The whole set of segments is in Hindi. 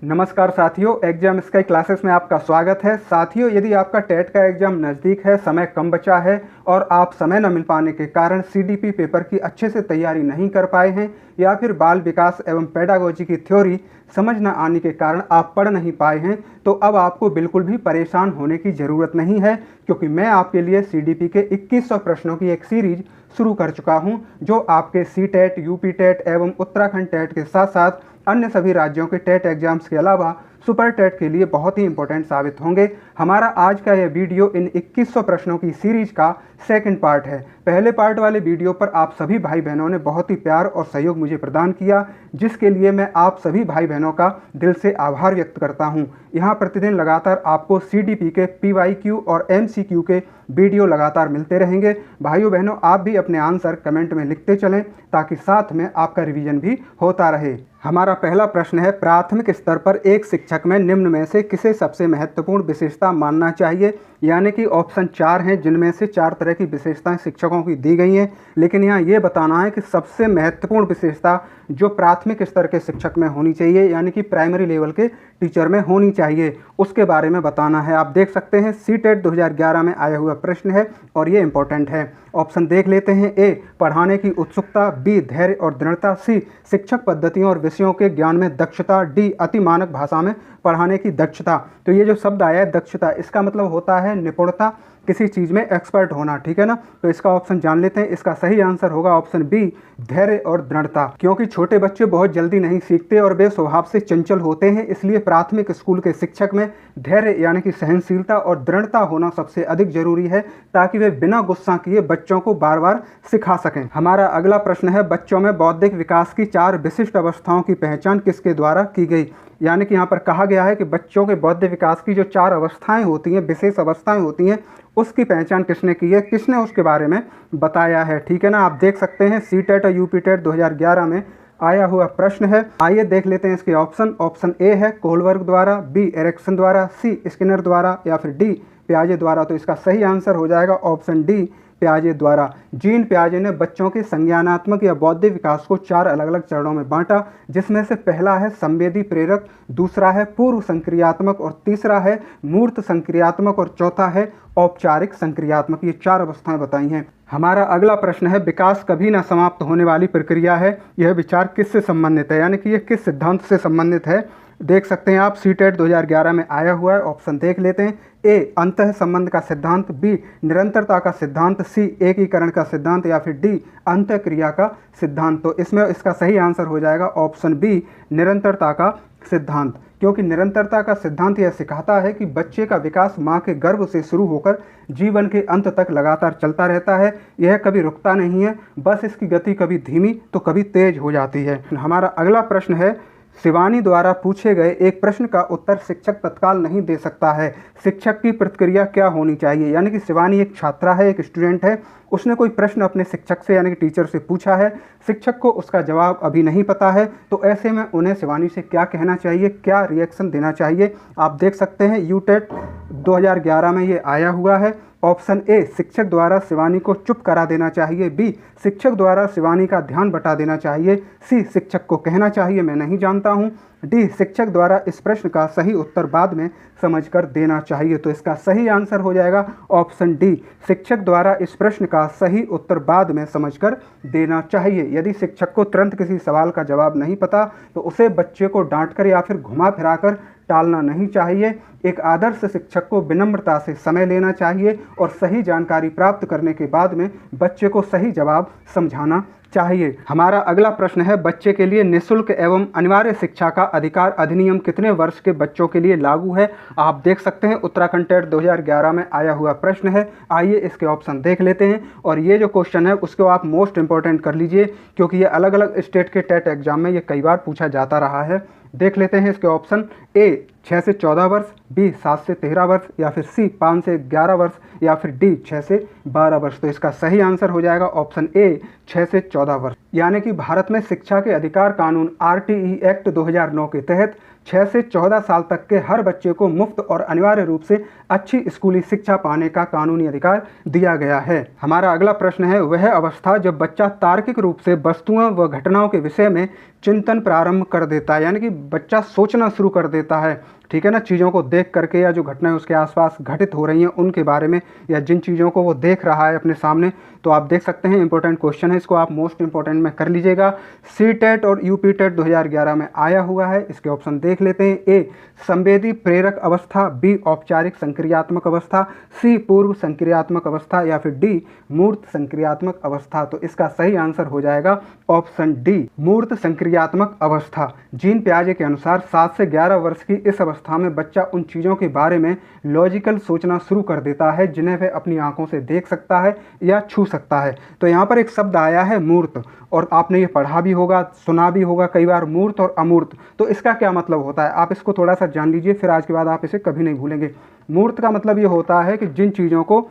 नमस्कार साथियों, एग्जाम स्काई क्लासेस में आपका स्वागत है। साथियों, यदि आपका टेट का एग्जाम नज़दीक है, समय कम बचा है और आप समय न मिल पाने के कारण सीडीपी पेपर की अच्छे से तैयारी नहीं कर पाए हैं या फिर बाल विकास एवं पेडागोजी की थ्योरी समझ न आने के कारण आप पढ़ नहीं पाए हैं, तो अब आपको बिल्कुल भी परेशान होने की ज़रूरत नहीं है, क्योंकि मैं आपके लिए सीडीपी के 2100 प्रश्नों की एक सीरीज शुरू कर चुका हूं, जो आपके सी टेट, यूपी टेट एवं उत्तराखंड टेट के साथ साथ अन्य सभी राज्यों के टेट एग्जाम्स के अलावा सुपर टेट के लिए बहुत ही इंपॉर्टेंट साबित होंगे। हमारा आज का यह वीडियो इन 2100 प्रश्नों की सीरीज का सेकंड पार्ट है। पहले पार्ट वाले वीडियो पर आप सभी भाई बहनों ने बहुत ही प्यार और सहयोग मुझे प्रदान किया, जिसके लिए मैं आप सभी भाई बहनों का दिल से आभार व्यक्त करता हूं। यहाँ प्रतिदिन लगातार आपको सीडीपी के पीवाईक्यू और एमसीक्यू के वीडियो लगातार मिलते रहेंगे। भाइयों बहनों, आप भी अपने आंसर कमेंट में लिखते चलें ताकि साथ में आपका रिवीजन भी होता रहे। हमारा पहला प्रश्न है, प्राथमिक स्तर पर एक शिक्षक में निम्न में से किसे सबसे महत्वपूर्ण विशेषता मानना चाहिए। यानी कि ऑप्शन 4 हैं, जिनमें से 4 तरह की विशेषताएं शिक्षकों की दी गई हैं, लेकिन यहाँ ये बताना है कि सबसे महत्वपूर्ण विशेषता जो प्राथमिक स्तर के शिक्षक में होनी चाहिए, यानी कि प्राइमरी लेवल के टीचर में होनी चाहिए, उसके बारे में बताना है। आप देख सकते हैं सी टेट 2011 में आया हुआ प्रश्न है और ये इंपॉर्टेंट है। ऑप्शन देख लेते हैं। ए, पढ़ाने की उत्सुकता। बी, धैर्य और दृढ़ता। सी, शिक्षक पद्धतियों और विषयों के ज्ञान में दक्षता। डी, अति मानक भाषा में पढ़ाने की दक्षता। तो ये जो शब्द आया है दक्षता, इसका मतलब होता है निपुणता, किसी चीज़ में एक्सपर्ट होना, ठीक है ना। तो इसका ऑप्शन जान लेते हैं। इसका सही आंसर होगा ऑप्शन बी, धैर्य और दृढ़ता। क्योंकि छोटे बच्चे बहुत जल्दी नहीं सीखते और वे स्वभाव से चंचल होते हैं, इसलिए प्राथमिक स्कूल के शिक्षक में धैर्य यानी कि सहनशीलता और दृढ़ता होना सबसे अधिक जरूरी है, ताकि वे बिना गुस्सा किए बच्चों को बार बार सिखा सकें। हमारा अगला प्रश्न है, बच्चों में बौद्धिक विकास की 4 विशिष्ट अवस्थाओं की पहचान किसके द्वारा की गई। यानी कि यहाँ पर कहा गया है कि बच्चों के बौद्धिक विकास की जो 4 अवस्थाएं होती हैं, विशेष अवस्थाएं होती हैं, उसकी पहचान किसने की है, किसने उसके बारे में बताया है, ठीक है ना। आप देख सकते हैं सी टेट और यूपी टेट 2011 में आया हुआ प्रश्न है। आइए देख लेते हैं इसके ऑप्शन। ऑप्शन ए है कोहलबर्ग द्वारा, बी एरिक्सन द्वारा, सी स्किनर द्वारा या फिर डी पियाजे द्वारा। तो इसका सही आंसर हो जाएगा ऑप्शन डी, पियाजे द्वारा। जीन पियाजे ने बच्चों के संज्ञानात्मक या बौद्धिक विकास को 4 अलग अलग चरणों में बांटा, जिसमें से पहला है संवेदी प्रेरक, दूसरा है पूर्व संक्रियात्मक और तीसरा है मूर्त संक्रियात्मक और चौथा है औपचारिक संक्रियात्मक। ये 4 अवस्थाएं बताई हैं। हमारा अगला प्रश्न है, विकास कभी न समाप्त होने वाली प्रक्रिया है, यह विचार किससे संबंधित है, यानी कि यह किस सिद्धांत से संबंधित है। देख सकते हैं आप सी टेट 2011 में आया हुआ है। ऑप्शन देख लेते हैं। ए, अंतः संबंध का सिद्धांत। बी, निरंतरता का सिद्धांत। सी, एकीकरण का सिद्धांत या फिर डी, अंतः क्रिया का सिद्धांत। तो इसमें इसका सही आंसर हो जाएगा ऑप्शन बी, निरंतरता का सिद्धांत। क्योंकि निरंतरता का सिद्धांत यह सिखाता है कि बच्चे का विकास माँ के गर्भ से शुरू होकर जीवन के अंत तक लगातार चलता रहता है, यह कभी रुकता नहीं है, बस इसकी गति कभी धीमी तो कभी तेज हो जाती है। हमारा अगला प्रश्न है, शिवानी द्वारा पूछे गए एक प्रश्न का उत्तर शिक्षक तत्काल नहीं दे सकता है, शिक्षक की प्रतिक्रिया क्या होनी चाहिए। यानी कि शिवानी एक छात्रा है, एक स्टूडेंट है, उसने कोई प्रश्न अपने शिक्षक से यानी कि टीचर से पूछा है, शिक्षक को उसका जवाब अभी नहीं पता है, तो ऐसे में उन्हें शिवानी से क्या कहना चाहिए, क्या रिएक्शन देना चाहिए। आप देख सकते हैं यू टेट 2011 में ये आया हुआ है। ऑप्शन ए, शिक्षक द्वारा शिवानी को चुप करा देना चाहिए। बी, शिक्षक द्वारा शिवानी का ध्यान बटा देना चाहिए। सी, शिक्षक को कहना चाहिए मैं नहीं जानता हूँ। डी, शिक्षक द्वारा इस प्रश्न का सही उत्तर बाद में समझकर देना चाहिए। तो इसका सही आंसर हो जाएगा ऑप्शन डी, शिक्षक द्वारा इस प्रश्न का सही उत्तर बाद में समझकर देना चाहिए। यदि शिक्षक को तुरंत किसी सवाल का जवाब नहीं पता तो उसे बच्चे को डांटकर या फिर घुमा फिराकर टालना नहीं चाहिए। एक आदर्श शिक्षक को विनम्रता से समय लेना चाहिए और सही जानकारी प्राप्त करने के बाद में बच्चे को सही जवाब समझाना चाहिए। हमारा अगला प्रश्न है, बच्चे के लिए निःशुल्क एवं अनिवार्य शिक्षा का अधिकार अधिनियम कितने वर्ष के बच्चों के लिए लागू है। आप देख सकते हैं उत्तराखंड टेट 2011 में आया हुआ प्रश्न है। आइए इसके ऑप्शन देख लेते हैं और ये जो क्वेश्चन है उसको आप मोस्ट इंपॉर्टेंट कर लीजिए, क्योंकि ये अलग अलग स्टेट के टेट एग्जाम में ये कई बार पूछा जाता रहा है। देख लेते हैं इसके ऑप्शन। ए, 6 से 14 वर्ष, बी 7 से 13 वर्ष, या फिर सी 5 से 11 वर्ष, या फिर डी 6 से 12 वर्ष। तो इसका सही आंसर हो जाएगा ऑप्शन ए 6 से 14 वर्ष। यानी कि भारत में शिक्षा के अधिकार कानून RTE एक्ट 2009 के तहत 6 से 14 साल तक के हर बच्चे को मुफ्त और अनिवार्य रूप से अच्छी स्कूली शिक्षा पाने का कानूनी अधिकार दिया गया है। हमारा अगला प्रश्न है, वह अवस्था जब बच्चा तार्किक रूप से वस्तुओं व घटनाओं के विषय में चिंतन प्रारंभ कर देता है, यानी कि बच्चा सोचना शुरू कर देता है, ठीक है ना, चीज़ों को देख करके या जो घटनाएं उसके आसपास घटित हो रही हैं उनके बारे में, या जिन चीज़ों को वो देख रहा है अपने सामने। तो आप देख सकते हैं इंपॉर्टेंट क्वेश्चन है, इसको आप मोस्ट इंपॉर्टेंट में कर लीजिएगा। CTET और UPTET 2011 में आया हुआ है। इसके ऑप्शन देख लेते हैं। ए संवेदी प्रेरक अवस्था, बी औपचारिक संक्रियात्मक अवस्था, सी पूर्व संक्रियात्मक अवस्था, या फिर डी मूर्त संक्रियात्मक अवस्था। तो इसका सही आंसर हो जाएगा ऑप्शन डी मूर्त संक्रियात्मक अवस्था। जीन पियाजे के अनुसार 7 से 11 वर्ष की इस अवस्था में बच्चा उन चीज़ों के बारे में लॉजिकल सोचना शुरू कर देता है जिन्हें वह अपनी आंखों से देख सकता है या छू सकता है। तो यहाँ पर एक शब्द आया है मूर्त, और आपने ये पढ़ा भी होगा, सुना भी होगा कई बार, मूर्त और अमूर्त। तो इसका क्या मतलब होता है, आप इसको थोड़ा सा जान लीजिए, फिर आज के बाद आप इसे कभी नहीं भूलेंगे। मूर्त का मतलब ये होता है कि जिन चीज़ों को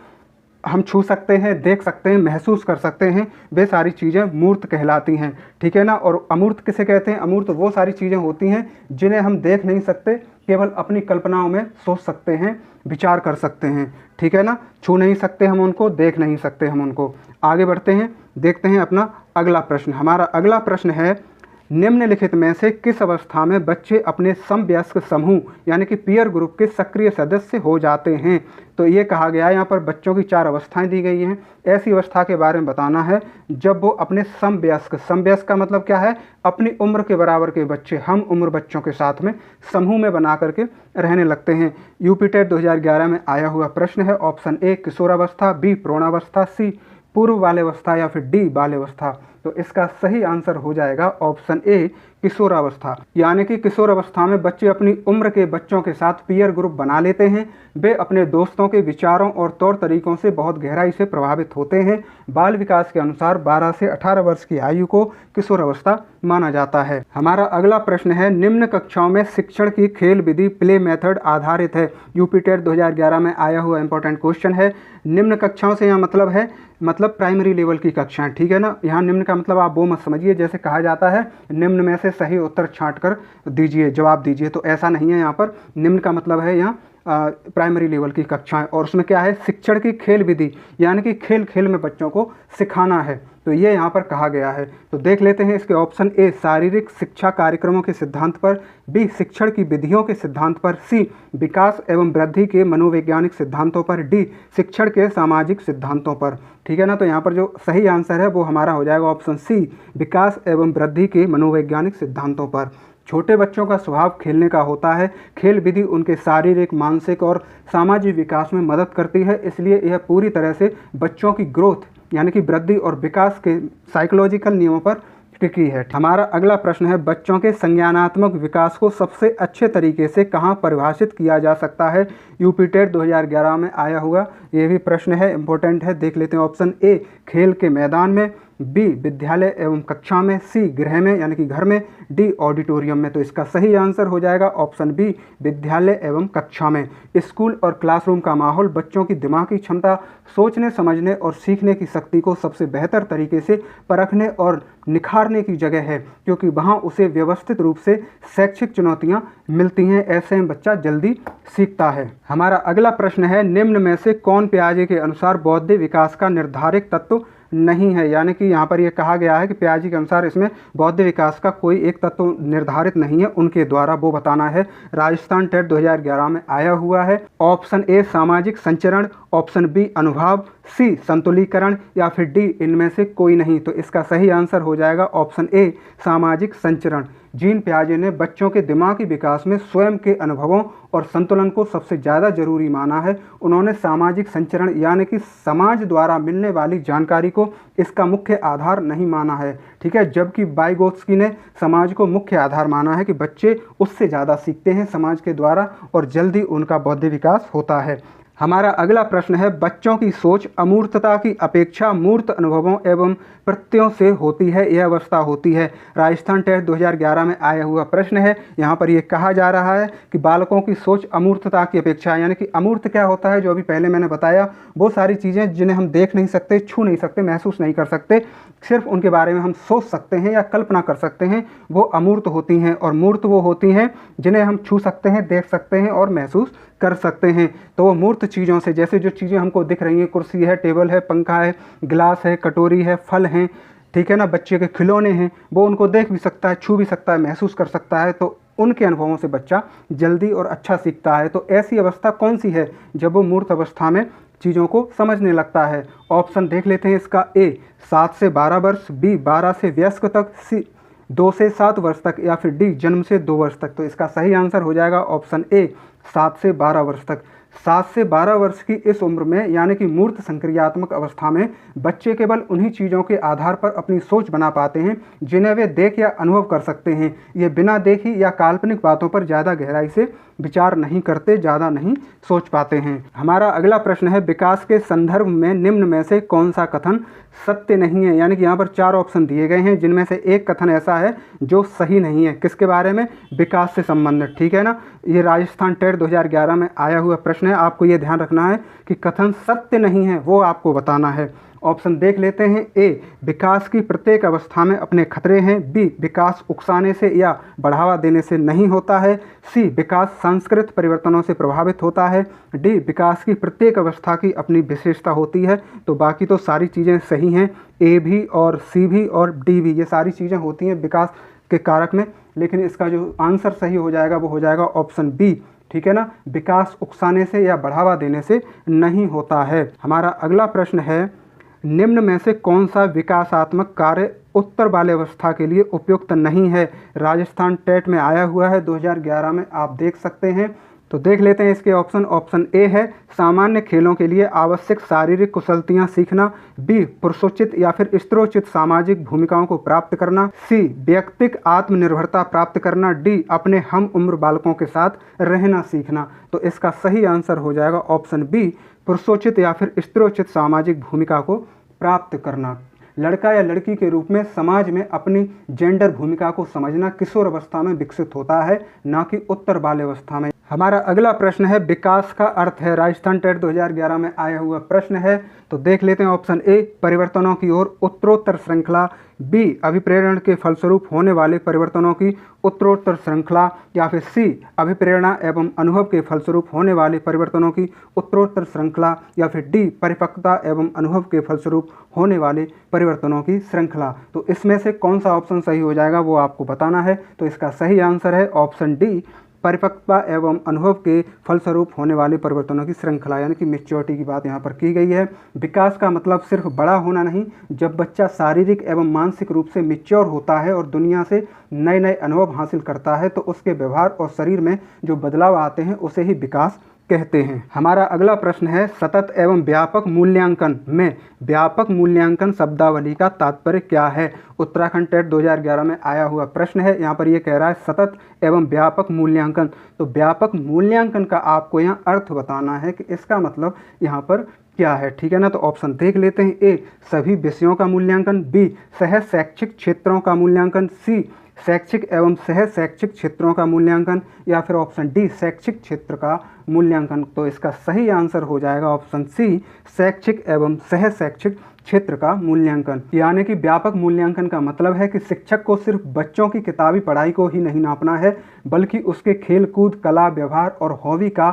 हम छू सकते हैं, देख सकते हैं, महसूस कर सकते हैं, वे सारी चीज़ें मूर्त कहलाती हैं, ठीक है ना। और अमूर्त किसे कहते हैं? अमूर्त वो सारी चीज़ें होती हैं जिन्हें हम देख नहीं सकते, केवल अपनी कल्पनाओं में सोच सकते हैं, विचार कर सकते हैं, ठीक है ना। छू नहीं सकते हम उनको, देख नहीं सकते हम उनको। आगे बढ़ते हैं, देखते हैं अपना अगला प्रश्न। हमारा अगला प्रश्न है, निम्नलिखित में से किस अवस्था में बच्चे अपने समवयस्क समूह यानी कि पीयर ग्रुप के सक्रिय सदस्य हो जाते हैं? तो ये कहा गया है, यहाँ पर बच्चों की 4 अवस्थाएं दी गई हैं। ऐसी अवस्था के बारे में बताना है जब वो अपने समवयस्क का मतलब क्या है? अपनी उम्र के बराबर के बच्चे, हम उम्र बच्चों के साथ में समूह में बना करके रहने लगते हैं। UPTET 2011 में आया हुआ प्रश्न है। ऑप्शन ए किशोरावस्था, बी प्रौढ़ावस्था, सी पूर्व बाल्यावस्था, या फिर डी बाल्यावस्था। तो इसका सही आंसर हो जाएगा ऑप्शन ए किशोरावस्था। यानी कि किशोरावस्था में बच्चे अपनी उम्र के बच्चों के साथ पीयर ग्रुप बना लेते हैं। वे अपने दोस्तों के विचारों और तौर तरीकों से बहुत गहराई से प्रभावित होते हैं। बाल विकास के अनुसार 12 से 18 वर्ष की आयु को किशोरावस्था माना जाता है। हमारा अगला प्रश्न है, निम्न कक्षाओं में शिक्षण की खेल विधि प्ले मेथड आधारित है। UPTET 2011 में आया हुआ इंपॉर्टेंट क्वेश्चन है। निम्न कक्षाओं से यहाँ मतलब है प्राइमरी लेवल की कक्षाएं, ठीक है ना। यहाँ निम्न का मतलब आप वो मत समझिए जैसे कहा जाता है निम्न में से सही उत्तर छांट कर दीजिए, जवाब दीजिए, तो ऐसा नहीं है। यहाँ पर निम्न का मतलब है यहाँ प्राइमरी लेवल की कक्षाएं, और उसमें क्या है? शिक्षण की खेल विधि, यानी कि खेल खेल में बच्चों को सिखाना है। तो ये यहाँ पर कहा गया है। तो देख लेते हैं इसके ऑप्शन ए शारीरिक शिक्षा कार्यक्रमों के सिद्धांत पर, बी शिक्षण की विधियों के सिद्धांत पर, सी विकास एवं वृद्धि के मनोवैज्ञानिक सिद्धांतों पर, डी शिक्षण के सामाजिक सिद्धांतों पर, ठीक है ना। तो यहाँ पर जो सही आंसर है वो हमारा हो जाएगा ऑप्शन सी विकास एवं वृद्धि के मनोवैज्ञानिक सिद्धांतों पर। छोटे बच्चों का स्वभाव खेलने का होता है। खेल विधि उनके शारीरिक, मानसिक और सामाजिक विकास में मदद करती है, इसलिए यह पूरी तरह से बच्चों की ग्रोथ यानी कि वृद्धि और विकास के साइकोलॉजिकल नियमों पर टिकी है। हमारा अगला प्रश्न है, बच्चों के संज्ञानात्मक विकास को सबसे अच्छे तरीके से कहाँ परिभाषित किया जा सकता है? UPTET 2011 में आया हुआ ये भी प्रश्न है, इंपॉर्टेंट है, देख लेते हैं। ऑप्शन ए खेल के मैदान में, बी विद्यालय एवं कक्षा में, सी गृह में यानी कि घर में, डी ऑडिटोरियम में। तो इसका सही आंसर हो जाएगा ऑप्शन बी विद्यालय एवं कक्षा में। स्कूल और क्लासरूम का माहौल बच्चों की दिमागी क्षमता, सोचने समझने और सीखने की शक्ति को सबसे बेहतर तरीके से परखने और निखारने की जगह है, क्योंकि वहाँ उसे व्यवस्थित रूप से शैक्षिक चुनौतियाँ मिलती हैं। ऐसे में बच्चा जल्दी सीखता है। हमारा अगला प्रश्न है, निम्न में से कौन पियाजे के अनुसार बौद्धिक विकास का निर्धारक तत्व नहीं है? यानी कि यहाँ पर यह कहा गया है कि पियाजे के अनुसार इसमें बौद्धिक विकास का कोई एक तत्व निर्धारित नहीं है, उनके द्वारा वो बताना है। राजस्थान टेट 2011 में आया हुआ है। ऑप्शन ए सामाजिक संचरण, ऑप्शन बी अनुभाव, सी संतुलीकरण, या फिर डी इनमें से कोई नहीं। तो इसका सही आंसर हो जाएगा ऑप्शन ए सामाजिक संचरण। जीन पियाजे ने बच्चों के दिमागी विकास में स्वयं के अनुभवों और संतुलन को सबसे ज़्यादा जरूरी माना है। उन्होंने सामाजिक संचरण यानी कि समाज द्वारा मिलने वाली जानकारी को इसका मुख्य आधार नहीं माना है, ठीक है, जबकि वाइगोत्स्की ने समाज को मुख्य आधार माना है कि बच्चे उससे ज़्यादा सीखते हैं समाज के द्वारा और जल्दी उनका बौद्धिक विकास होता है। हमारा अगला प्रश्न है, बच्चों की सोच अमूर्तता की अपेक्षा मूर्त अनुभवों एवं प्रत्ययों से होती है, यह अवस्था होती है। राजस्थान टेस्ट 2011 में आया हुआ प्रश्न है। यहाँ पर यह कहा जा रहा है कि बालकों की सोच अमूर्तता की अपेक्षा, यानी कि अमूर्त क्या होता है, जो अभी पहले मैंने बताया, वो सारी चीज़ें जिन्हें हम देख नहीं सकते, छू नहीं सकते, महसूस नहीं कर सकते, सिर्फ उनके बारे में हम सोच सकते हैं या कल्पना कर सकते हैं, वो अमूर्त होती हैं। और मूर्त वो होती हैं जिन्हें हम छू सकते हैं, देख सकते हैं और महसूस कर सकते हैं। तो वो मूर्त चीज़ों से, जैसे जो चीज़ें हमको दिख रही हैं, कुर्सी है, टेबल है, पंखा है, गिलास है, कटोरी है, फल हैं, ठीक है ना, बच्चे के खिलौने हैं, वो उनको देख भी सकता है, छू भी सकता है, महसूस कर सकता है। तो उनके अनुभवों से बच्चा जल्दी और अच्छा सीखता है। तो ऐसी अवस्था कौन सी है, जब वो मूर्त अवस्था में चीज़ों को समझने लगता है। ऑप्शन देख लेते हैं इसका। ए 7 से 12 वर्ष, बी 12 से वयस्क तक, सी 2 से 7 वर्ष तक, या फिर डी जन्म से 2 वर्ष तक। तो इसका सही आंसर हो जाएगा ऑप्शन ए 7 से 12 वर्ष तक। 7 से 12 वर्ष की इस उम्र में, यानी कि मूर्त संक्रियात्मक अवस्था में, बच्चे केवल उन्हीं चीज़ों के आधार पर अपनी सोच बना पाते हैं जिन्हें वे देख या अनुभव कर सकते हैं। ये बिना देखी या काल्पनिक बातों पर ज़्यादा गहराई से विचार नहीं करते, ज़्यादा नहीं सोच पाते हैं। हमारा अगला प्रश्न है, विकास के संदर्भ में निम्न में से कौन सा कथन सत्य नहीं है। यानी कि यहाँ पर 4 ऑप्शन दिए गए हैं, जिनमें से एक कथन ऐसा है जो सही नहीं है। किसके बारे में? विकास से संबंधित, ठीक है ना। ये राजस्थान टेट 2011 में आया हुआ प्रश्न है। आपको ये ध्यान रखना है कि कथन सत्य नहीं है, वो आपको बताना है। ऑप्शन देख लेते हैं। ए विकास की प्रत्येक अवस्था में अपने खतरे हैं, बी विकास उकसाने से या बढ़ावा देने से नहीं होता है, सी विकास सांस्कृतिक परिवर्तनों से प्रभावित होता है, डी विकास की प्रत्येक अवस्था की अपनी विशेषता होती है। तो बाकी तो सारी चीज़ें सही हैं, ए भी और सी भी और डी भी, ये सारी चीज़ें होती हैं विकास के कारक में। लेकिन इसका जो आंसर सही हो जाएगा वो हो जाएगा ऑप्शन बी, ठीक है ना, विकास उकसाने से या बढ़ावा देने से नहीं होता है। हमारा अगला प्रश्न है, निम्न में से कौन सा विकासात्मक कार्य उत्तर बाल्यावस्था के लिए उपयुक्त नहीं है। राजस्थान टेट में आया हुआ है 2011 में, आप देख सकते हैं। तो देख लेते हैं इसके ऑप्शन। ऑप्शन ए है सामान्य खेलों के लिए आवश्यक शारीरिक कुशलतियां सीखना, बी पुरुषोचित या फिर स्त्रोचित सामाजिक भूमिकाओं को प्राप्त करना, सी व्यक्तिक आत्मनिर्भरता प्राप्त करना, डी अपने हम उम्र बालकों के साथ रहना सीखना। तो इसका सही आंसर हो जाएगा ऑप्शन बी, पुरुषोचित या फिर स्त्रोचित सामाजिक भूमिका को प्राप्त करना। लड़का या लड़की के रूप में समाज में अपनी जेंडर भूमिका को समझना किशोर अवस्था में विकसित होता है, ना कि उत्तर बाल्यावस्था में। हमारा अगला प्रश्न है, विकास का अर्थ है। राजस्थान टेट 2011 में आया हुआ प्रश्न है। तो देख लेते हैं। ऑप्शन ए परिवर्तनों की ओर उत्तरोत्तर श्रृंखला, बी अभिप्रेरण के फलस्वरूप होने वाले परिवर्तनों की उत्तरोत्तर श्रृंखला, या फिर सी अभिप्रेरणा एवं अनुभव के फलस्वरूप होने वाले परिवर्तनों की उत्तरोत्तर श्रृंखला, या फिर डी परिपक्वता एवं अनुभव के फलस्वरूप होने वाले परिवर्तनों की श्रृंखला। तो इसमें से कौन सा ऑप्शन सही हो जाएगा वो आपको बताना है। तो इसका सही आंसर है ऑप्शन डी, परिपक्वता एवं अनुभव के फलस्वरूप होने वाले परिवर्तनों की श्रृंखला, यानी कि मैच्योरिटी की बात यहाँ पर की गई है। विकास का मतलब सिर्फ बड़ा होना नहीं, जब बच्चा शारीरिक एवं मानसिक रूप से मैच्योर होता है और दुनिया से नए नए अनुभव हासिल करता है, तो उसके व्यवहार और शरीर में जो बदलाव आते हैं उसे ही विकास कहते हैं। हमारा अगला प्रश्न है, सतत एवं व्यापक मूल्यांकन में व्यापक मूल्यांकन शब्दावली का तात्पर्य क्या है। उत्तराखंड टेट 2011 में आया हुआ प्रश्न है। यहाँ पर ये कह रहा है सतत एवं व्यापक मूल्यांकन। तो व्यापक मूल्यांकन का आपको यहाँ अर्थ बताना है कि इसका मतलब यहाँ पर क्या है, ठीक है ना। तो ऑप्शन देख लेते हैं। ए सभी विषयों का मूल्यांकन, बी सह शैक्षिक क्षेत्रों का मूल्यांकन, सी शैक्षिक एवं सह शैक्षिक क्षेत्रों का मूल्यांकन, या फिर ऑप्शन डी शैक्षिक क्षेत्र का मूल्यांकन। तो इसका सही आंसर हो जाएगा ऑप्शन सी, शैक्षिक एवं सह शैक्षिक क्षेत्र का मूल्यांकन। यानी कि व्यापक मूल्यांकन का मतलब है कि शिक्षक को सिर्फ बच्चों की किताबी पढ़ाई को ही नहीं नापना है, बल्कि उसके खेलकूद, कला, व्यवहार और हॉबी का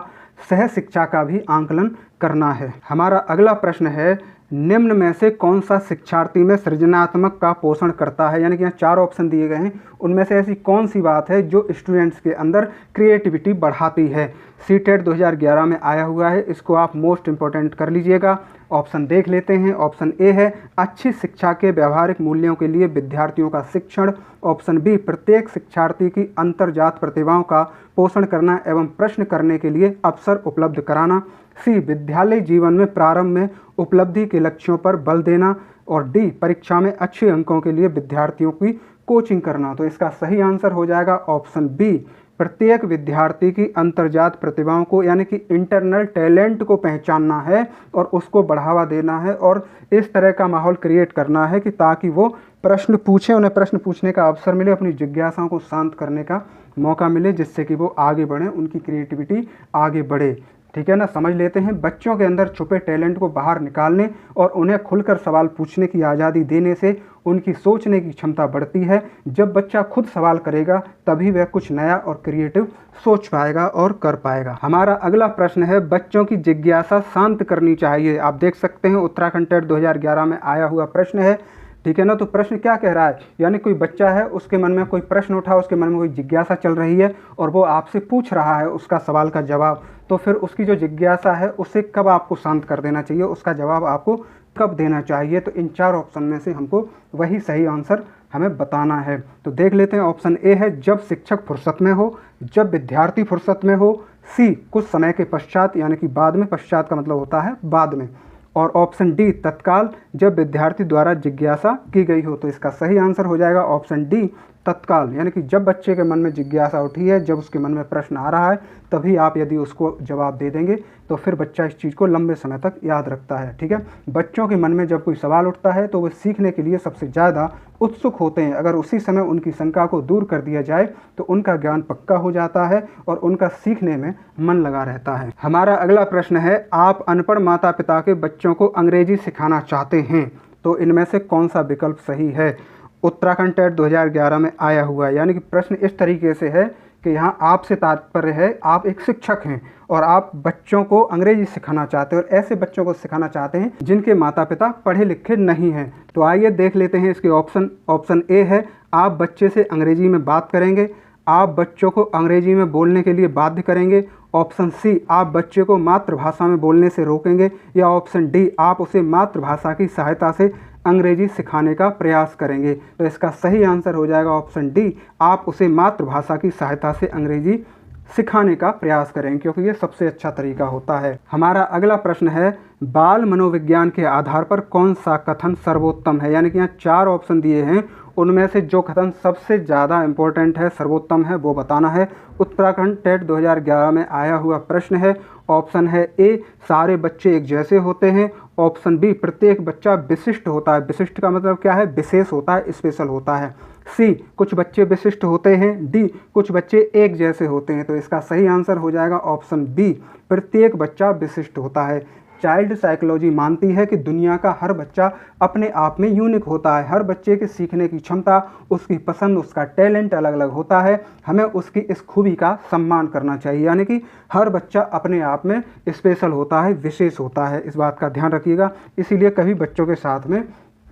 सह शिक्षा का भी आंकलन करना है। हमारा अगला प्रश्न है, निम्न में से कौन सा शिक्षार्थी में सृजनात्मक का पोषण करता है। यानी कि यहाँ 4 ऑप्शन दिए गए हैं, उनमें से ऐसी कौन सी बात है जो स्टूडेंट्स के अंदर क्रिएटिविटी बढ़ाती है। सी टेट 2011 में आया हुआ है, इसको आप मोस्ट इंपॉर्टेंट कर लीजिएगा। ऑप्शन देख लेते हैं। ऑप्शन ए है अच्छी शिक्षा के व्यावहारिक मूल्यों के लिए विद्यार्थियों का शिक्षण, ऑप्शन बी प्रत्येक शिक्षार्थी की अंतर्जात प्रतिभाओं का पोषण करना एवं प्रश्न करने के लिए अवसर उपलब्ध कराना, सी विद्यालय जीवन में प्रारंभ में उपलब्धि के लक्ष्यों पर बल देना, और डी परीक्षा में अच्छे अंकों के लिए विद्यार्थियों की कोचिंग करना। तो इसका सही आंसर हो जाएगा ऑप्शन बी, प्रत्येक विद्यार्थी की अंतर्जात प्रतिभाओं को यानी कि इंटरनल टैलेंट को पहचानना है और उसको बढ़ावा देना है और इस तरह का माहौल क्रिएट करना है कि ताकि वो प्रश्न पूछें, उन्हें प्रश्न पूछने का अवसर मिले, अपनी जिज्ञासाओं को शांत करने का मौका मिले, जिससे कि वो आगे बढ़ें, उनकी क्रिएटिविटी आगे बढ़े। ठीक है ना। समझ लेते हैं, बच्चों के अंदर छुपे टैलेंट को बाहर निकालने और उन्हें खुलकर सवाल पूछने की आज़ादी देने से उनकी सोचने की क्षमता बढ़ती है। जब बच्चा खुद सवाल करेगा तभी वह कुछ नया और क्रिएटिव सोच पाएगा और कर पाएगा। हमारा अगला प्रश्न है, बच्चों की जिज्ञासा शांत करनी चाहिए। आप देख सकते हैं उत्तराखंड टेट 2011 में आया हुआ प्रश्न है। ठीक है ना। तो प्रश्न क्या कह रहा है, यानी कोई बच्चा है, उसके मन में कोई प्रश्न उठा, उसके मन में कोई जिज्ञासा चल रही है और वो आपसे पूछ रहा है उसका सवाल का जवाब। तो फिर उसकी जो जिज्ञासा है उसे कब आपको शांत कर देना चाहिए, उसका जवाब आपको कब देना चाहिए। तो इन 4 ऑप्शन में से हमको वही सही आंसर हमें बताना है। तो देख लेते हैं। ऑप्शन ए है जब शिक्षक फुर्सत में हो, जब विद्यार्थी फुर्सत में हो, सी कुछ समय के पश्चात यानी कि बाद में, पश्चात का मतलब होता है बाद में, और ऑप्शन डी तत्काल, जब विद्यार्थी द्वारा जिज्ञासा की गई हो। तो इसका सही आंसर हो जाएगा ऑप्शन डी तत्काल, यानी कि जब बच्चे के मन में जिज्ञासा उठी है, जब उसके मन में प्रश्न आ रहा है, तभी आप यदि उसको जवाब दे देंगे तो फिर बच्चा इस चीज़ को लंबे समय तक याद रखता है। ठीक है। बच्चों के मन में जब कोई सवाल उठता है तो वे सीखने के लिए सबसे ज़्यादा उत्सुक होते हैं। अगर उसी समय उनकी शंका को दूर कर दिया जाए तो उनका ज्ञान पक्का हो जाता है और उनका सीखने में मन लगा रहता है। हमारा अगला प्रश्न है, आप अनपढ़ माता पिता के बच्चों को अंग्रेजी सिखाना चाहते हैं, तो इनमें से कौन सा विकल्प सही है। उत्तराखंड टेट 2011 में आया हुआ है, यानी कि प्रश्न इस तरीके से है कि यहाँ आपसे तात्पर्य है, आप एक शिक्षक हैं और आप बच्चों को अंग्रेजी सिखाना चाहते हैं और ऐसे बच्चों को सिखाना चाहते हैं जिनके माता पिता पढ़े लिखे नहीं हैं। तो आइए देख लेते हैं इसके ऑप्शन। ऑप्शन ए है आप बच्चे से अंग्रेजी में बात करेंगे, आप बच्चों को अंग्रेजी में बोलने के लिए बाध्य करेंगे। ऑप्शन सी आप बच्चे को मातृभाषा में बोलने से रोकेंगे, या ऑप्शन डी आप उसे मातृभाषा की सहायता से अंग्रेजी सिखाने का प्रयास करेंगे। तो इसका सही आंसर हो जाएगा ऑप्शन डी, आप उसे मातृभाषा की सहायता से अंग्रेजी सिखाने का प्रयास करें, क्योंकि ये सबसे अच्छा तरीका होता है। हमारा अगला प्रश्न है, बाल मनोविज्ञान के आधार पर कौन सा कथन सर्वोत्तम है। यानी कि यहाँ 4 ऑप्शन दिए हैं, उनमें से जो कथन सबसे ज़्यादा इम्पोर्टेंट है, सर्वोत्तम है, वो बताना है। उत्तराखंड टेट 2011 में आया हुआ प्रश्न है। ऑप्शन है ए सारे बच्चे एक जैसे होते हैं, ऑप्शन बी प्रत्येक बच्चा विशिष्ट होता है। विशिष्ट का मतलब क्या है, विशेष होता है, स्पेशल होता है। सी कुछ बच्चे विशिष्ट होते हैं, डी कुछ बच्चे एक जैसे होते हैं। तो इसका सही आंसर हो जाएगा ऑप्शन बी, प्रत्येक बच्चा विशिष्ट होता है। चाइल्ड साइकोलॉजी मानती है कि दुनिया का हर बच्चा अपने आप में यूनिक होता है। हर बच्चे की सीखने की क्षमता, उसकी पसंद, उसका टैलेंट अलग अलग होता है। हमें उसकी इस खूबी का सम्मान करना चाहिए, यानी कि हर बच्चा अपने आप में स्पेशल होता है, विशेष होता है। इस बात का ध्यान रखिएगा। इसीलिए कभी बच्चों के साथ में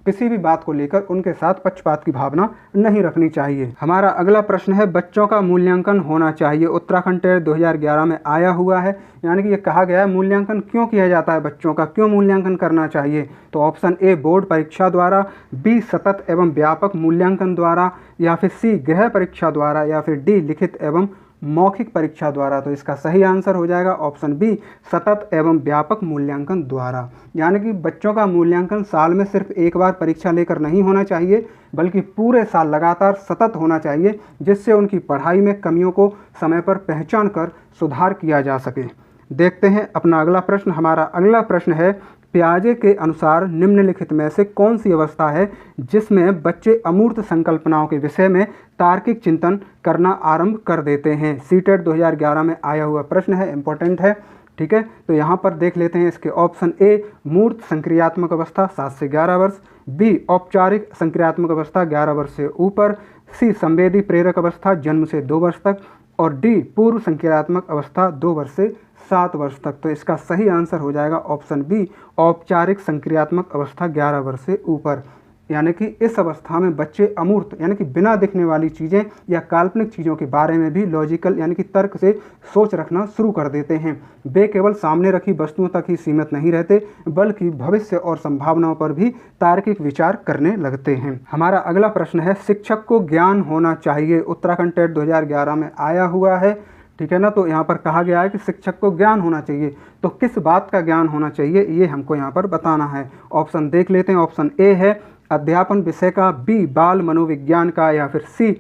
किसी भी बात को लेकर उनके साथ पक्षपात की भावना नहीं रखनी चाहिए। हमारा अगला प्रश्न है, बच्चों का मूल्यांकन होना चाहिए। उत्तराखंड टेट 2011 में आया हुआ है, यानी कि ये कहा गया है मूल्यांकन क्यों किया जाता है बच्चों का, क्यों मूल्यांकन करना चाहिए। तो ऑप्शन ए बोर्ड परीक्षा द्वारा, बी सतत एवं व्यापक मूल्यांकन द्वारा, या फिर सी गृह परीक्षा द्वारा, या फिर डी लिखित एवं मौखिक परीक्षा द्वारा। तो इसका सही आंसर हो जाएगा ऑप्शन बी सतत एवं व्यापक मूल्यांकन द्वारा। यानी कि बच्चों का मूल्यांकन साल में सिर्फ एक बार परीक्षा लेकर नहीं होना चाहिए, बल्कि पूरे साल लगातार सतत होना चाहिए, जिससे उनकी पढ़ाई में कमियों को समय पर पहचान कर सुधार किया जा सके। देखते हैं अपना अगला प्रश्न। हमारा अगला प्रश्न है, पियाजे के अनुसार निम्नलिखित में से कौन सी अवस्था है जिसमें बच्चे अमूर्त संकल्पनाओं के विषय में तार्किक चिंतन करना आरंभ कर देते हैं। सीटेट 2011 में आया हुआ प्रश्न है, इंपॉर्टेंट है। ठीक है। तो यहाँ पर देख लेते हैं इसके ऑप्शन ए मूर्त संक्रियात्मक अवस्था 7 से 11 वर्ष, बी औपचारिक संक्रियात्मक अवस्था 11 वर्ष से ऊपर, सी संवेदी प्रेरक अवस्था जन्म से 2 वर्ष तक, और डी पूर्व संक्रियात्मक अवस्था 2 वर्ष से 7 वर्ष तक। तो इसका सही आंसर हो जाएगा ऑप्शन बी औपचारिक संक्रियात्मक अवस्था 11 वर्ष से ऊपर। यानी कि इस अवस्था में बच्चे अमूर्त यानी कि बिना दिखने वाली चीज़ें या काल्पनिक चीज़ों के बारे में भी लॉजिकल यानी कि तर्क से सोच रखना शुरू कर देते हैं। वे केवल सामने रखी वस्तुओं तक ही सीमित नहीं रहते, बल्कि भविष्य और संभावनाओं पर भी तार्किक विचार करने लगते हैं। हमारा अगला प्रश्न है, शिक्षक को ज्ञान होना चाहिए। उत्तराखंड टेट 2011 में आया हुआ है। ठीक है ना। तो यहाँ पर कहा गया है कि शिक्षक को ज्ञान होना चाहिए, तो किस बात का ज्ञान होना चाहिए ये हमको यहाँ पर बताना है। ऑप्शन देख लेते हैं। ऑप्शन ए है अध्यापन विषय का, बी बाल मनोविज्ञान का, या फिर सी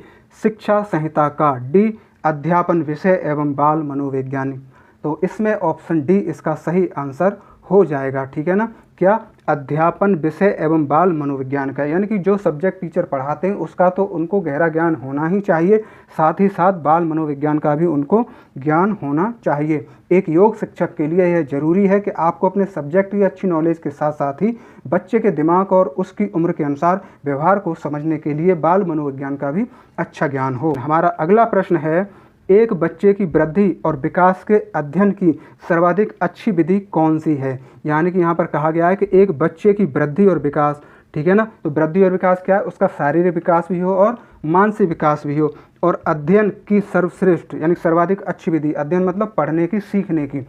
शिक्षा संहिता का, डी अध्यापन विषय एवं बाल मनोवैज्ञानिक। तो इसमें ऑप्शन डी इसका सही आंसर हो जाएगा, ठीक है ना। क्या? अध्यापन विषय एवं बाल मनोविज्ञान का, यानी कि जो सब्जेक्ट टीचर पढ़ाते हैं उसका तो उनको गहरा ज्ञान होना ही चाहिए, साथ ही साथ बाल मनोविज्ञान का भी उनको ज्ञान होना चाहिए। एक योग शिक्षक के लिए यह जरूरी है कि आपको अपने सब्जेक्ट की अच्छी नॉलेज के साथ साथ ही बच्चे के दिमाग और उसकी उम्र के अनुसार व्यवहार को समझने के लिए बाल मनोविज्ञान का भी अच्छा ज्ञान हो। हमारा अगला प्रश्न है, एक बच्चे की वृद्धि और विकास के अध्ययन की सर्वाधिक अच्छी विधि कौन सी है? यानी कि यहाँ पर कहा गया है कि एक बच्चे की वृद्धि और विकास, ठीक है ना। तो वृद्धि और विकास क्या है? उसका शारीरिक विकास भी हो और मानसिक विकास भी हो, और अध्ययन की सर्वश्रेष्ठ यानी सर्वाधिक अच्छी विधि, अध्ययन मतलब पढ़ने की, सीखने की।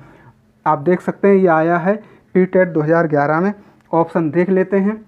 आप देख सकते हैं ये आया है पीटेट 2011 में। ऑप्शन देख लेते हैं।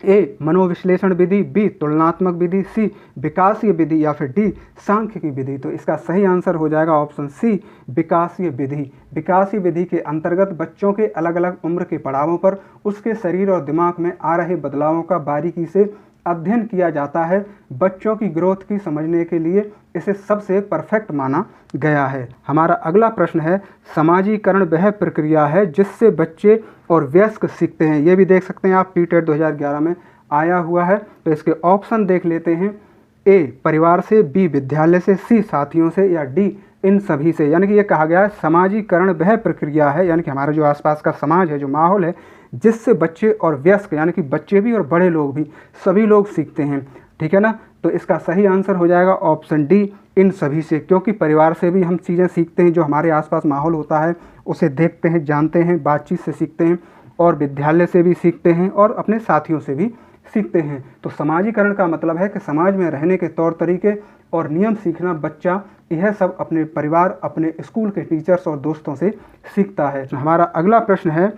ए मनोविश्लेषण विधि, बी तुलनात्मक विधि, सी विकासीय विधि, या फिर डी सांख्यिकी विधि। तो इसका सही आंसर हो जाएगा ऑप्शन सी विकासीय विधि। विकासीय विधि के अंतर्गत बच्चों के अलग अलग उम्र के पड़ावों पर उसके शरीर और दिमाग में आ रहे बदलावों का बारीकी से अध्ययन किया जाता है। बच्चों की ग्रोथ की समझने के लिए इसे सबसे परफेक्ट माना गया है। हमारा अगला प्रश्न है, समाजीकरण वह प्रक्रिया है जिससे बच्चे और वयस्क सीखते हैं। ये भी देख सकते हैं आप, पीटेट 2011 में आया हुआ है। तो इसके ऑप्शन देख लेते हैं। ए परिवार से, बी विद्यालय से, सी साथियों से, या डी इन सभी से। यानी कि ये कहा गया है समाजीकरण वह प्रक्रिया है, यानी कि हमारा जो आसपास का समाज है, जो माहौल है, जिससे बच्चे और वयस्क यानी कि बच्चे भी और बड़े लोग भी सभी लोग सीखते हैं, ठीक है ना। तो इसका सही आंसर हो जाएगा ऑप्शन डी इन सभी से, क्योंकि परिवार से भी हम चीज़ें सीखते हैं, जो हमारे आसपास माहौल होता है उसे देखते हैं, जानते हैं, बातचीत से सीखते हैं, और विद्यालय से भी सीखते हैं और अपने साथियों से भी सीखते हैं। तो समाजीकरण का मतलब है कि समाज में रहने के तौर तरीके और नियम सीखना बच्चा यह सब अपने परिवार, अपने स्कूल के टीचर्स और दोस्तों से सीखता है। हमारा अगला प्रश्न है,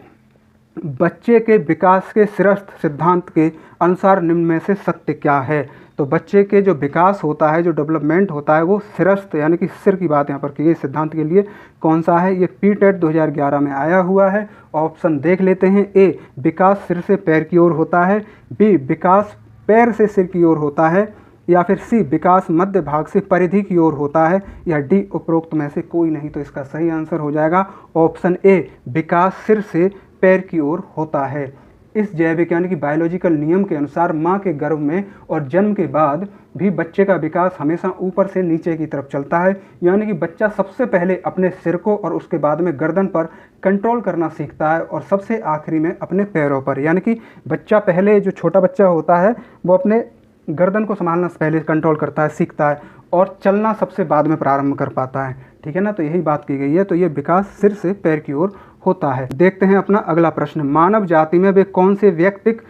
बच्चे के विकास के श्रेष्ठ सिद्धांत के अनुसार निम्न में से सत्य क्या है? तो बच्चे के जो विकास होता है, जो डेवलपमेंट होता है, वो श्रेष्ठ यानी कि सिर की बात यहाँ पर की गई सिद्धांत के लिए कौन सा है? ये पीटेट 2011 में आया हुआ है। ऑप्शन देख लेते हैं। ए विकास सिर से पैर की ओर होता है, बी विकास पैर से सिर की ओर होता है, या फिर सी विकास मध्य भाग से परिधि की ओर होता है, या डी उपरोक्त में से कोई नहीं। तो इसका सही आंसर हो जाएगा ऑप्शन ए विकास सिर से पैर की ओर होता है। इस जैविक यानी कि बायोलॉजिकल नियम के अनुसार माँ के गर्भ में और जन्म के बाद भी बच्चे का विकास हमेशा ऊपर से नीचे की तरफ चलता है, यानी कि बच्चा सबसे पहले अपने सिर को और उसके बाद में गर्दन पर कंट्रोल करना सीखता है, और सबसे आखिरी में अपने पैरों पर। यानी कि बच्चा पहले, जो छोटा बच्चा होता है वो अपने गर्दन को संभालना पहले कंट्रोल करता है, सीखता है, और चलना सबसे बाद में प्रारंभ कर पाता है, ठीक है ना। तो यही बात की गई है। तो ये विकास सिर से पैर की ओर होता है। देखते हैं अपना अगला प्रश्न। मानव जाति में वे कौन से व्यक्तिक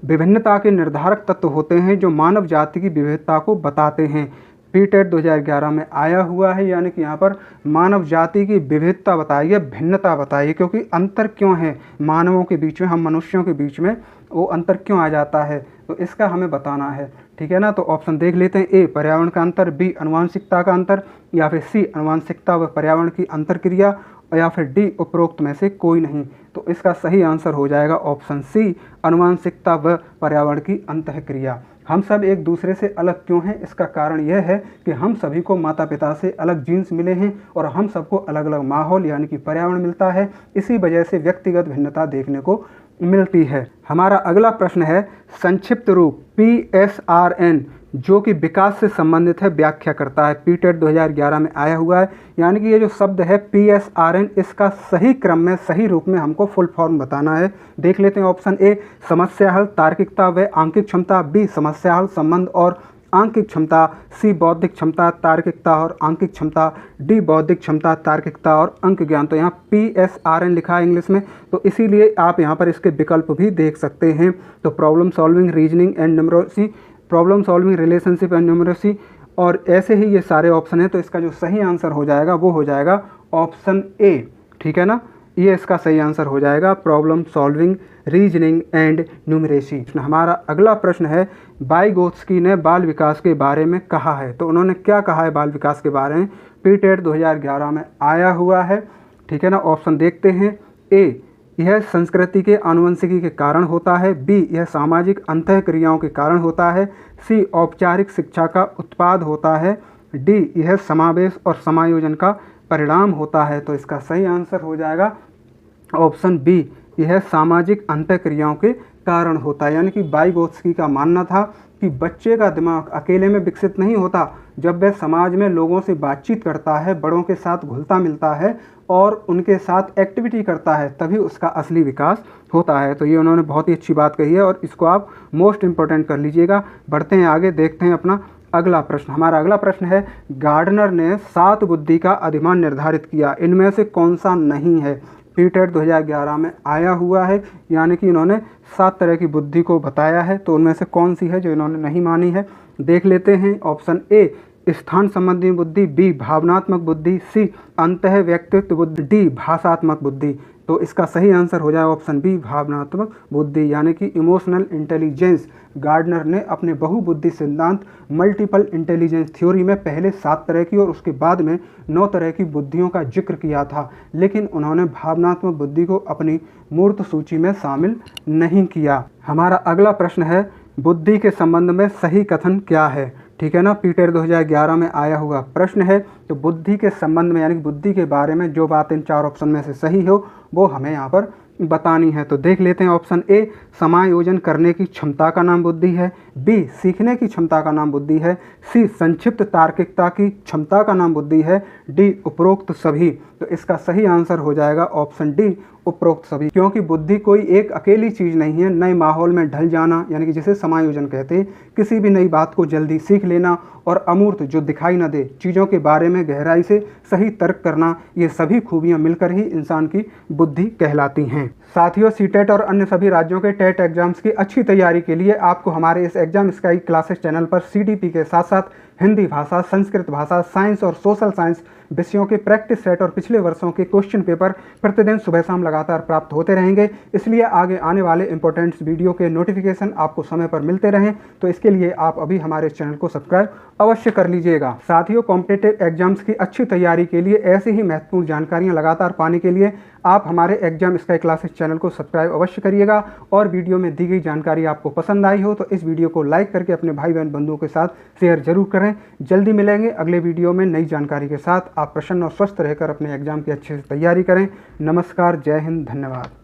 विभिन्नता के निर्धारक तत्व होते हैं जो मानव जाति की विविधता को बताते हैं? पीटेट 2011 में आया हुआ है, यानी कि यहाँ पर मानव जाति की विविधता बताइए, भिन्नता बताइए, क्योंकि अंतर क्यों है मानवों के बीच में, हम मनुष्यों के बीच में वो अंतर क्यों आ जाता है, तो इसका हमें बताना है, ठीक है ना। तो ऑप्शन देख लेते हैं। ए पर्यावरण का अंतर, बी अनुवांशिकता का अंतर, या फिर सी अनुवांशिकता व पर्यावरण की अंतरक्रिया, या फिर डी उपरोक्त में से कोई नहीं। तो इसका सही आंसर हो जाएगा ऑप्शन सी अनुवांशिकता व पर्यावरण की अंतःक्रिया। हम सब एक दूसरे से अलग क्यों हैं? इसका कारण यह है कि हम सभी को माता पिता से अलग जीन्स मिले हैं, और हम सबको अलग अलग माहौल यानी कि पर्यावरण मिलता है। इसी वजह से व्यक्तिगत भिन्नता देखने को मिलती है। हमारा अगला प्रश्न है, संक्षिप्त रूप PSRN जो कि विकास से संबंधित है व्याख्या करता है। पीटेट 2011 में आया हुआ है, यानी कि ये जो शब्द है PSRN, इसका सही क्रम में, सही रूप में हमको फुल फॉर्म बताना है। देख लेते हैं। ऑप्शन ए समस्या हल, तार्किकता व आंकिक क्षमता, बी समस्या हल, संबंध और आंकिक क्षमता, सी बौद्धिक क्षमता, तार्किकता और आंकिक क्षमता, डी बौद्धिक क्षमता, तार्किकता और अंक ज्ञान। तो यहाँ PSRN लिखा है इंग्लिश में, तो इसीलिए आप यहाँ पर इसके विकल्प भी देख सकते हैं। तो problem solving, reasoning and numeracy, problem solving, relationship and numeracy, और ऐसे ही ये सारे ऑप्शन हैं। तो इसका जो सही आंसर हो जाएगा वो हो जाएगा ऑप्शन ए, ठीक है ना। ये इसका सही आंसर हो जाएगा, problem solving, reasoning and numeracy. हमारा अगला प्रश्न है, वाइगोत्स्की ने बाल विकास के बारे में कहा है। तो उन्होंने क्या कहा है बाल विकास के बारे में? पीटेट 2011 में आया हुआ है, ठीक है ना। ऑप्शन देखते हैं। ए यह संस्कृति के आनुवंशिकी के कारण होता है, बी यह सामाजिक अंतःक्रियाओं के कारण होता है, सी औपचारिक शिक्षा का उत्पाद होता है, डी यह समावेश और समायोजन का परिणाम होता है। तो इसका सही आंसर हो जाएगा ऑप्शन बी, यह सामाजिक अंतःक्रियाओं के कारण होता है। यानी कि वाइगोत्स्की का मानना था कि बच्चे का दिमाग अकेले में विकसित नहीं होता, जब वह समाज में लोगों से बातचीत करता है, बड़ों के साथ घुलता मिलता है और उनके साथ एक्टिविटी करता है, तभी उसका असली विकास होता है। तो ये उन्होंने बहुत ही अच्छी बात कही है और इसको आप मोस्ट इम्पोर्टेंट कर लीजिएगा। बढ़ते हैं आगे, देखते हैं अपना अगला प्रश्न। हमारा अगला प्रश्न है, गार्डनर ने 7 बुद्धि का अधिमान निर्धारित किया, इनमें से कौन सा नहीं है। पीटेट 2011 में आया हुआ है, यानी कि इन्होंने 7 तरह की बुद्धि को बताया है, तो उनमें से कौन सी है जो इन्होंने नहीं मानी है। देख लेते हैं। ऑप्शन ए स्थान संबंधी बुद्धि, बी भावनात्मक बुद्धि, सी अंतः व्यक्तित्व बुद्धि, डी भाषात्मक बुद्धि। तो इसका सही आंसर हो जाए ऑप्शन बी भावनात्मक बुद्धि, यानी कि इमोशनल इंटेलिजेंस। गार्डनर ने अपने बहुबुद्धि सिद्धांत मल्टीपल इंटेलिजेंस थ्योरी में पहले 7 तरह की और उसके बाद में 9 तरह की बुद्धियों का जिक्र किया था, लेकिन उन्होंने भावनात्मक बुद्धि को अपनी मूर्त सूची में शामिल नहीं किया। हमारा अगला प्रश्न है, बुद्धि के संबंध में सही कथन क्या है। ठीक है ना, पीटेट 2011 में आया हुआ प्रश्न है। तो बुद्धि के संबंध में यानी कि बुद्धि के बारे में जो बात इन 4 ऑप्शन में से सही हो वो हमें यहाँ पर बतानी है। तो देख लेते हैं। ऑप्शन ए समायोजन करने की क्षमता का नाम बुद्धि है, बी सीखने की क्षमता का नाम बुद्धि है, सी संक्षिप्त तार्किकता की क्षमता का नाम बुद्धि है, डी उपरोक्त सभी। तो इसका सही आंसर हो जाएगा ऑप्शन डी उपरोक्त सभी, क्योंकि बुद्धि कोई एक अकेली चीज़ नहीं है। नए माहौल में ढल जाना यानी कि जिसे समायोजन कहते हैं, किसी भी नई बात को जल्दी सीख लेना और अमूर्त जो दिखाई न दे चीज़ों के बारे में गहराई से सही तर्क करना, ये सभी खूबियां मिलकर ही इंसान की बुद्धि कहलाती हैं। साथियों, सीटेट और अन्य सभी राज्यों के टेट एग्जाम्स की अच्छी तैयारी के लिए आपको हमारे इस एग्जाम स्काई क्लासेस चैनल पर सीडीपी के साथ साथ हिंदी भाषा, संस्कृत भाषा, साइंस और सोशल साइंस विषयों के प्रैक्टिस सेट और पिछले वर्षों के क्वेश्चन पेपर प्रतिदिन सुबह शाम लगातार प्राप्त होते रहेंगे। इसलिए आगे आने वाले इंपॉर्टेंट वीडियो के नोटिफिकेशन आपको समय पर मिलते रहें, तो इसके लिए आप अभी हमारे चैनल को सब्सक्राइब अवश्य कर लीजिएगा। साथियों, कॉम्पिटिटिव एग्जाम्स की अच्छी तैयारी के लिए ऐसी ही महत्वपूर्ण जानकारियां लगातार पाने के लिए आप हमारे एग्जाम स्काई क्लासेस चैनल को सब्सक्राइब अवश्य करिएगा। और वीडियो में दी गई जानकारी आपको पसंद आई हो तो इस वीडियो को लाइक करके अपने भाई बहन बंधुओं के साथ शेयर जरूर करें। जल्दी मिलेंगे अगले वीडियो में नई जानकारी के साथ। आप प्रसन्न और स्वस्थ रहकर अपने एग्जाम की अच्छे से तैयारी करें। नमस्कार, जय हिंद, धन्यवाद।